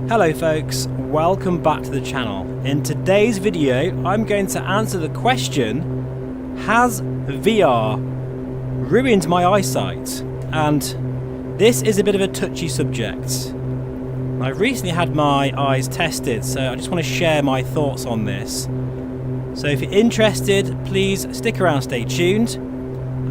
Hello folks, welcome back to the channel. In today's video I'm going to answer the question, has VR ruined my eyesight? And this is a bit of a touchy subject. I've recently had my eyes tested, so I just want to share my thoughts on this. So if you're interested, please stick around, stay tuned.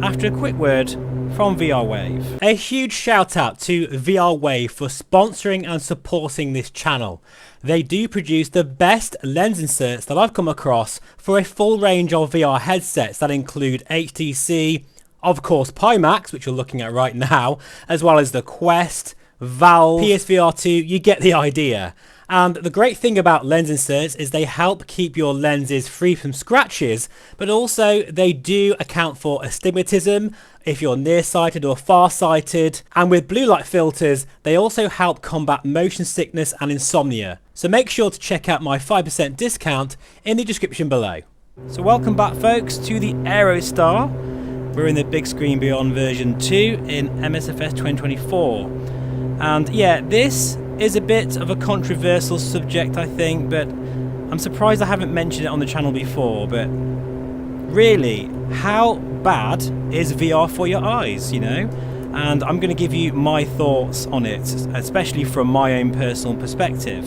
After a quick word from VR Wave. A huge shout out to VR Wave for sponsoring and supporting this channel. They do produce the best lens inserts that I've come across for a full range of VR headsets that include HTC, of course Pimax, which you're looking at right now, as well as the Quest, Valve, PSVR 2, you get the idea. And the great thing about lens inserts is they help keep your lenses free from scratches, but also they do account for astigmatism if you're nearsighted or farsighted. And with blue light filters, they also help combat motion sickness and insomnia. So make sure to check out my 5% discount in the description below. So welcome back folks to the Aerostar. We're in the Big Screen Beyond version 2 in MSFS 2024. And yeah, this is a bit of a controversial subject, I think, but I'm surprised I haven't mentioned it on the channel before. But really, how bad is VR for your eyes, you know? And I'm going to give you my thoughts on it, especially from my own personal perspective.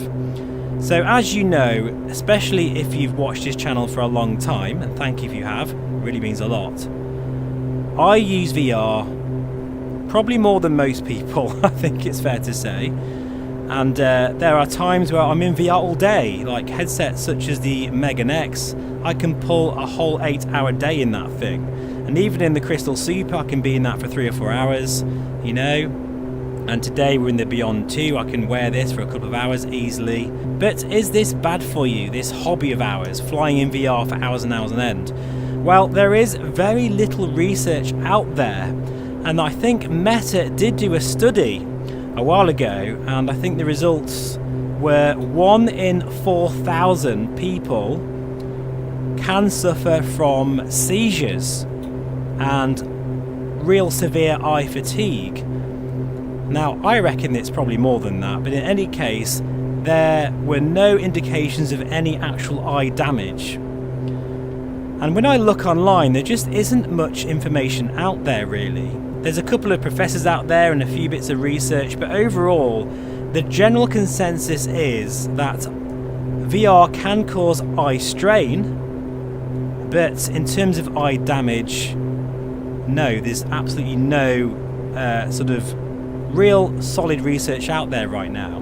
So as you know, especially if you've watched this channel for a long time, and thank you if you have, it really means a lot, I use VR probably more than most people, I think it's fair to say. And there are times where I'm in VR all day, like headsets such as the Megan X. I can pull a whole 8-hour day in that thing. And even in the Crystal Super, I can be in that for 3 or 4 hours, you know. And today we're in the Beyond 2, I can wear this for a couple of hours easily. But is this bad for you, this hobby of ours, flying in VR for hours and hours on end? Well, there is very little research out there. And I think Meta did do a study a while ago, and I think the results were 1 in 4,000 people can suffer from seizures and real severe eye fatigue. Now, I reckon it's probably more than that, but in any case, there were no indications of any actual eye damage. And when I look online, there just isn't much information out there, really. There's a couple of professors out there and a few bits of research, but overall, the general consensus is that VR can cause eye strain, but in terms of eye damage, no, there's absolutely no sort of real solid research out there right now.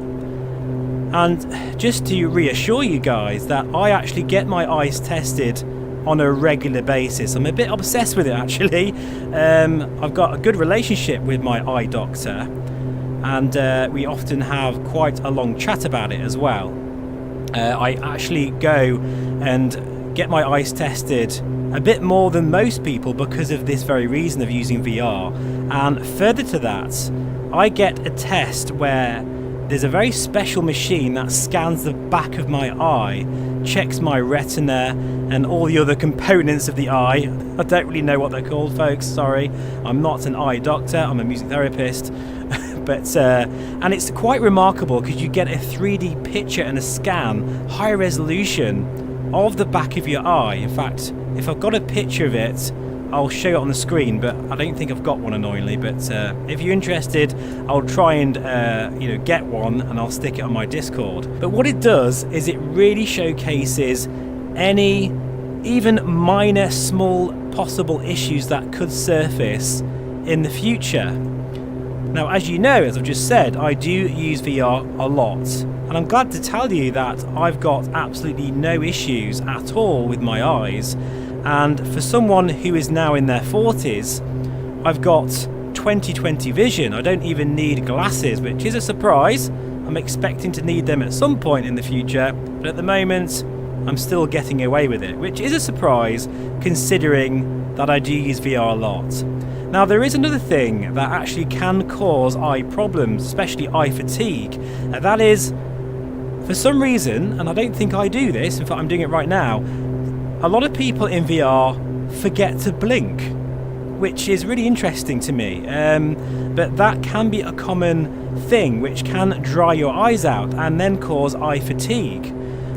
And just to reassure you guys that I actually get my eyes tested on a regular basis. I'm a bit obsessed with it actually. I've got a good relationship with my eye doctor, and we often have quite a long chat about it as well. I actually go and get my eyes tested a bit more than most people because of this very reason of using VR. And further to that, I get a test where there's a very special machine that scans the back of my eye, checks my retina and all the other components of the eye. I don't really know what they're called, folks, sorry. I'm not an eye doctor, I'm a music therapist. But and it's quite remarkable because you get a 3D picture and a scan, high resolution, of the back of your eye. In fact, if I've got a picture of it, I'll show it on the screen, but I don't think I've got one annoyingly. But if you're interested, I'll try and get one, and I'll stick it on my Discord. But what it does is it really showcases any even minor small possible issues that could surface in the future. Now, as you know, as I've just said, I do use VR a lot, and I'm glad to tell you that I've got absolutely no issues at all with my eyes. And for someone who is now in their 40s, I've got 20/20 vision. I don't even need glasses, which is a surprise. I'm expecting to need them at some point in the future, but at the moment, I'm still getting away with it, which is a surprise considering that I do use VR a lot. Now, there is another thing that actually can cause eye problems, especially eye fatigue, and that is, for some reason, and I don't think I do this, in fact I'm doing it right now, a lot of people in VR forget to blink, which is really interesting to me. but that can be a common thing which can dry your eyes out and then cause eye fatigue.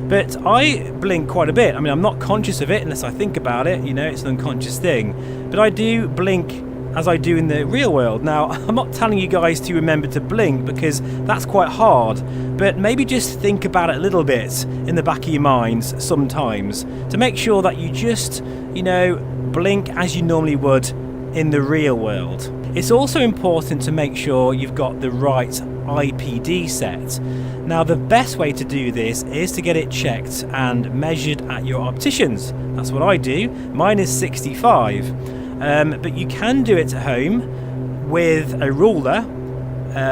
But I blink quite a bit. I mean, I'm not conscious of it unless I think about it, you know, it's an unconscious thing. But I do blink as I do in the real world. Now, I'm not telling you guys to remember to blink because that's quite hard, but maybe just think about it a little bit in the back of your minds sometimes to make sure that you just, you know, blink as you normally would in the real world. It's also important to make sure you've got the right IPD set. Now, the best way to do this is to get it checked and measured at your opticians. That's what I do. Mine is 65. But you can do it at home with a ruler,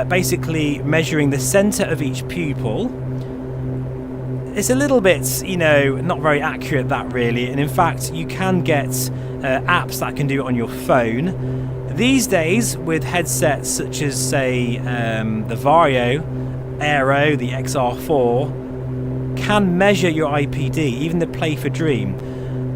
basically measuring the centre of each pupil. It's a little bit, you know, not very accurate, that really, and in fact you can get apps that can do it on your phone. These days, with headsets such as, say, the Vario Aero, the XR4, can measure your IPD, even the Play for Dream.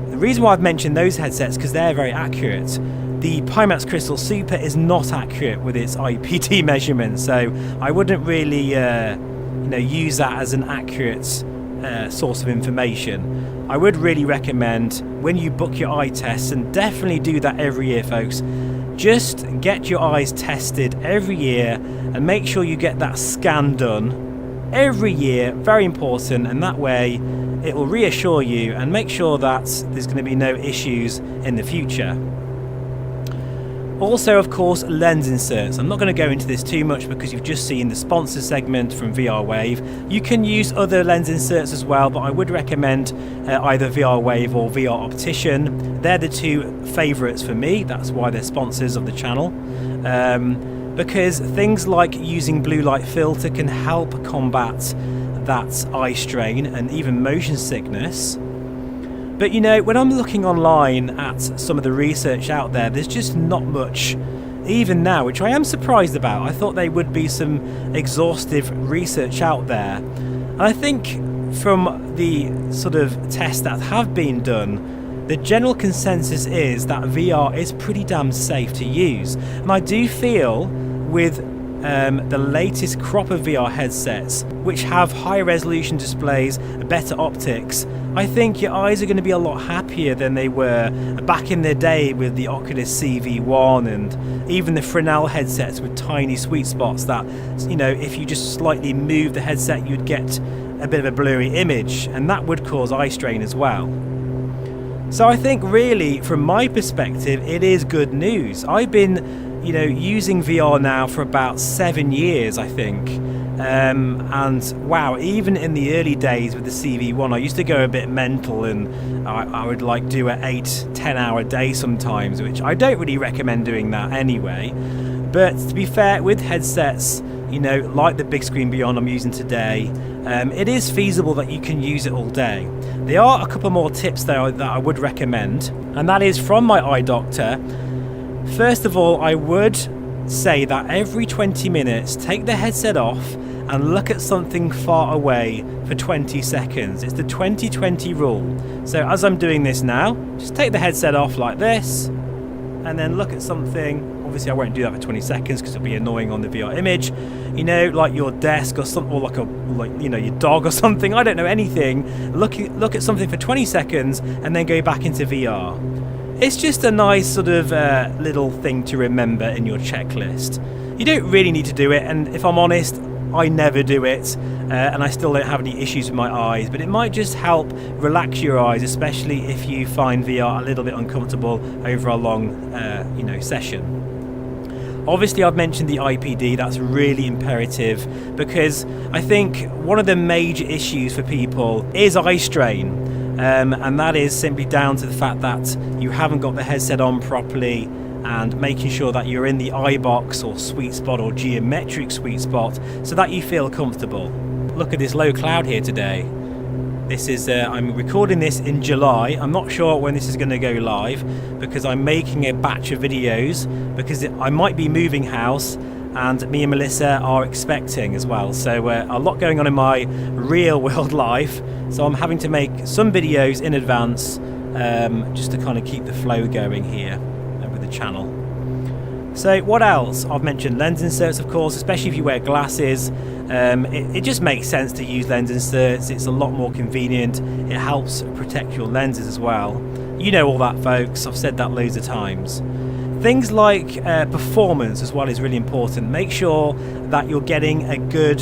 The reason why I've mentioned those headsets is because they're very accurate. The Pimax Crystal Super is not accurate with its IPD measurement, so I wouldn't really you know, use that as an accurate source of information. I would really recommend when you book your eye tests, and definitely do that every year, folks, just get your eyes tested every year and make sure you get that scan done every year. Very important, and that way it will reassure you and make sure that there's going to be no issues in the future. Also, of course, lens inserts. I'm not going to go into this too much because you've just seen the sponsor segment from VR Wave. You can use other lens inserts as well, but I would recommend either VR Wave or VR Optician. They're the two favourites for me. That's why they're sponsors of the channel. Because things like using blue light filter can help combat that eye strain and even motion sickness. But you know, when I'm looking online at some of the research out there, there's just not much, even now, which I am surprised about. I thought there would be some exhaustive research out there. And I think from the sort of tests that have been done, the general consensus is that VR is pretty damn safe to use. And I do feel with the latest crop of VR headsets, which have higher resolution displays, better optics, I think your eyes are going to be a lot happier than they were back in the day with the Oculus CV1 and even the Fresnel headsets with tiny sweet spots that, you know, if you just slightly move the headset you'd get a bit of a blurry image, and that would cause eye strain as well. So I think really, from my perspective, it is good news. I've been, you know, using VR now for about 7 years, I think. And wow, even in the early days with the CV1, I used to go a bit mental, and I would like do an 8-10 hour day sometimes, which I don't really recommend doing that anyway. But to be fair, with headsets, you know, like the Big Screen Beyond I'm using today, it is feasible that you can use it all day. There are a couple more tips though that I would recommend, and that is from my eye doctor. First of all, I would say that every 20 minutes, take the headset off and look at something far away for 20 seconds. It's the 20-20 rule. So as I'm doing this now, just take the headset off like this, and then look at something. Obviously I won't do that for 20 seconds because it'll be annoying on the VR image. You know, like your desk or something, or like you know, your dog or something, I don't know, anything. Look at something for 20 seconds and then go back into VR. It's just a nice sort of little thing to remember in your checklist. You don't really need to do it, and if I'm honest, I never do it, and I still don't have any issues with my eyes, but it might just help relax your eyes, especially if you find VR a little bit uncomfortable over a long you know, session. Obviously I've mentioned the IPD. That's really imperative, because I think one of the major issues for people is eye strain, and that is simply down to the fact that you haven't got the headset on properly, and making sure that you're in the eye box or sweet spot or geometric sweet spot so that you feel comfortable. Look at this low cloud here today. This is I'm recording this in July. I'm not sure when this is going to go live because I'm making a batch of videos, because I might be moving house and me and Melissa are expecting as well. So a lot going on in my real world life. So I'm having to make some videos in advance just to kind of keep the flow going here with the channel. So what else? I've mentioned lens inserts, of course, especially if you wear glasses. It just makes sense to use lens inserts. It's a lot more convenient. It helps protect your lenses as well. You know all that, folks. I've said that loads of times. Things like performance as well is really important. Make sure that you're getting a good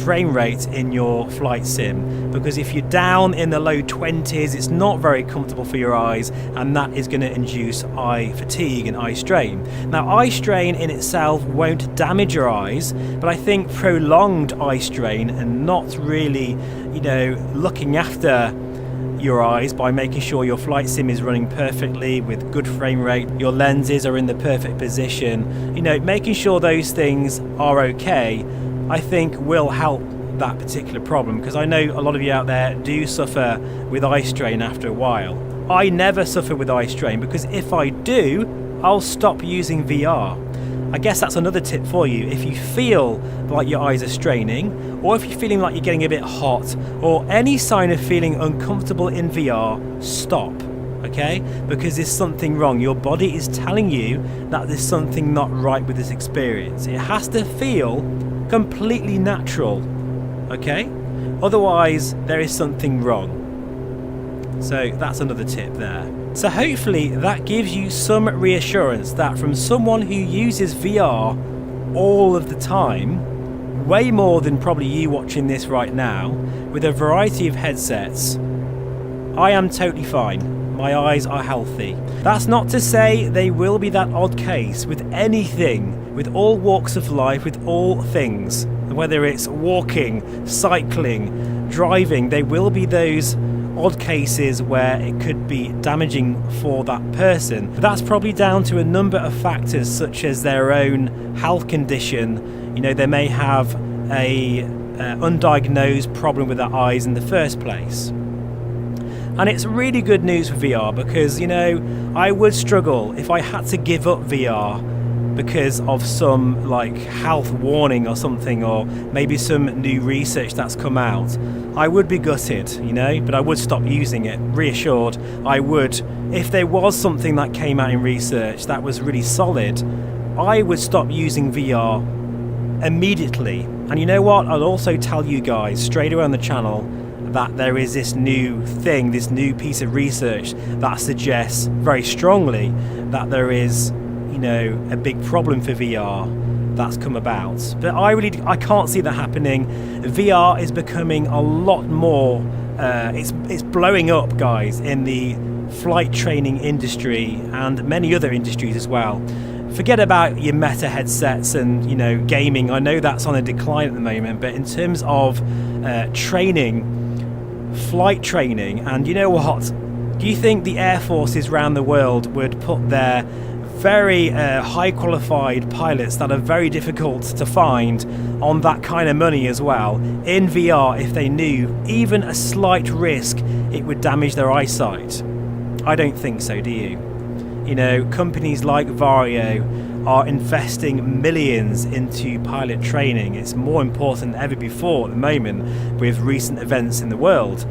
frame rate in your flight sim, because if you're down in the low 20s, it's not very comfortable for your eyes, and that is going to induce eye fatigue and eye strain. Now, eye strain in itself won't damage your eyes, but I think prolonged eye strain and not really, looking after your eyes by making sure your flight sim is running perfectly with good frame rate, your lenses are in the perfect position, making sure those things are okay, I think will help that particular problem, because I know a lot of you out there do suffer with eye strain after a while. I never suffer with eye strain, because if I do, I'll stop using VR. I guess that's another tip for you. If you feel like your eyes are straining, or if you're feeling like you're getting a bit hot, or any sign of feeling uncomfortable in VR, stop, okay? Because there's something wrong. Your body is telling you that there's something not right with this experience. It has to feel completely natural, okay? Otherwise, there is something wrong. So that's another tip there. So hopefully that gives you some reassurance that from someone who uses VR all of the time, way more than probably you watching this right now, with a variety of headsets, I am totally fine. My eyes are healthy. That's not to say they will be that odd case with anything, with all walks of life, with all things. Whether it's walking, cycling, driving, there will be those odd cases where it could be damaging for that person. But that's probably down to a number of factors, such as their own health condition. They may have a undiagnosed problem with their eyes in the first place. And it's really good news for VR, because I would struggle if I had to give up VR because of some health warning or something, or maybe some new research that's come out. I would be gutted, but I would stop using it. Reassured, I would. If there was something that came out in research that was really solid, I would stop using VR immediately. And you know what? I'll also tell you guys straight away on the channel that there is this new thing, this new piece of research that suggests very strongly that there is a big problem for VR that's come about. But I can't see that happening. VR is becoming a lot more, it's blowing up, guys, in the flight training industry and many other industries as well. Forget about your Meta headsets and gaming. I know that's on a decline at the moment, but in terms of training, flight training, and you know what? Do you think the air forces around the world would put their very high qualified pilots that are very difficult to find on that kind of money as well in VR if they knew even a slight risk it would damage their eyesight? I don't think so, do you? Companies like Vario are investing millions into pilot training. It's more important than ever before at the moment with recent events in the world.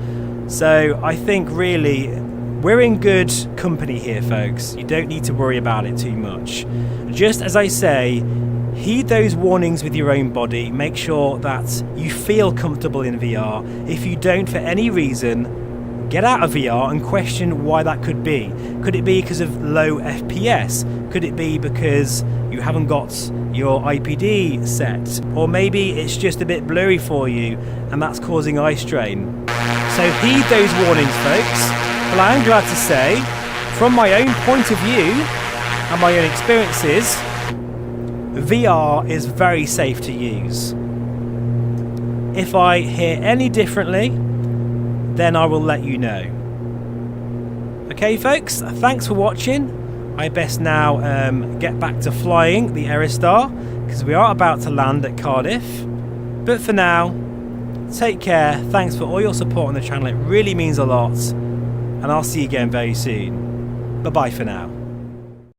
So I think really we're in good company here, folks. You don't need to worry about it too much. Just as I say, heed those warnings with your own body. Make sure that you feel comfortable in VR. If you don't for any reason, get out of VR and question why that could be. Could it be because of low FPS? Could it be because you haven't got your IPD set? Or maybe it's just a bit blurry for you and that's causing eye strain. So heed those warnings, folks. Well, I am glad to say, from my own point of view and my own experiences, VR is very safe to use. If I hear any differently, then I will let you know. Okay, folks, thanks for watching. I best now get back to flying the Aerostar, because we are about to land at Cardiff. But for now, take care. Thanks for all your support on the channel. It really means a lot. And I'll see you again very soon. Bye-bye for now.